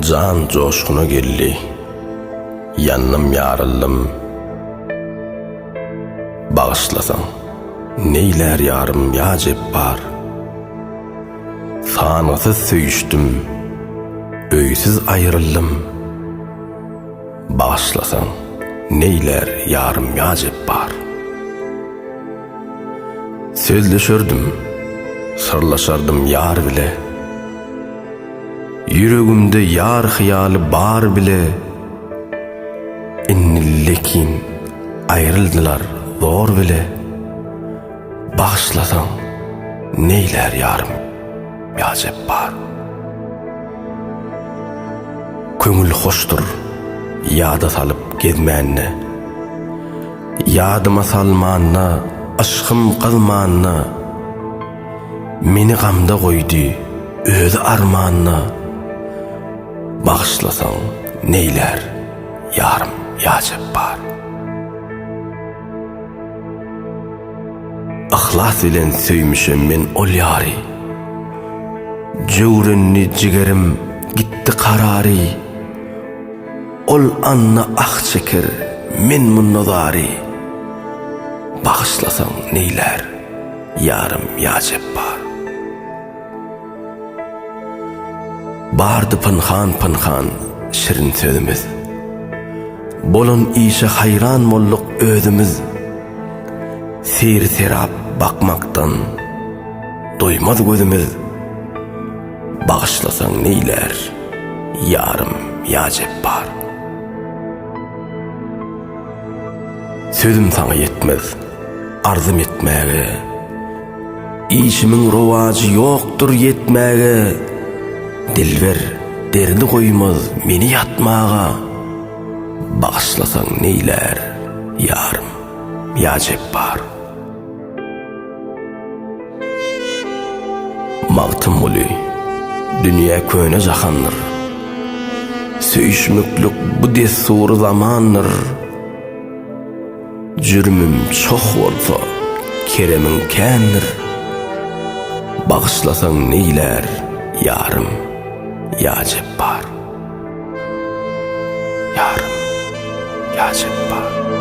Can coşkuna geldi, yanım yarıldım. Bağışlasan, neyler yarım ya cebbar. Sanasız söyüştüm, öysüz ayrıldım. Bağışlasan, neyler yarım ya cebbar. Sözleşirdim, sırlaşardım yar bile. Yüreğimde yar hıyali bar bile. Lekin ayrıldılar zor bile. Bağışlasan neyler yarım ya cebbar. Köngül hoştur yada salıp gezmänne. Yadıma salmanna, aşkım kılmanna. Meni gamda koydu öz armanna. Bağışlasan neyler yarım ya cebbar. Ahlas bilen söymüşem men ol yari. Jewrenni jigerim gitti karari. Ol anna ah çeker men munnodari. Bağışlasan neyler yarım ya cebbar. Bardı pınhan pınhan şirin sözümüz. Bolun işe hayran molluk özümüz. Seyir serap bakmaktan doymaz gözümüz. Bağışlasan neyler yarım ya cebbar. Sözüm sana yetmez arzım etmege. İşimin rovacı yoktur yetmege. Dilber derini koymaz meni yatmağa. Bağışlasan neyler yarım ya cebbar. Mağtım ulu dünya köne jahandır. Söyüşmüklük bu desur zamandır. Jürmüm çok olsa keremin kendir. Bağışlasan neyler yarım ya cebbar. Yarım ya cebbar.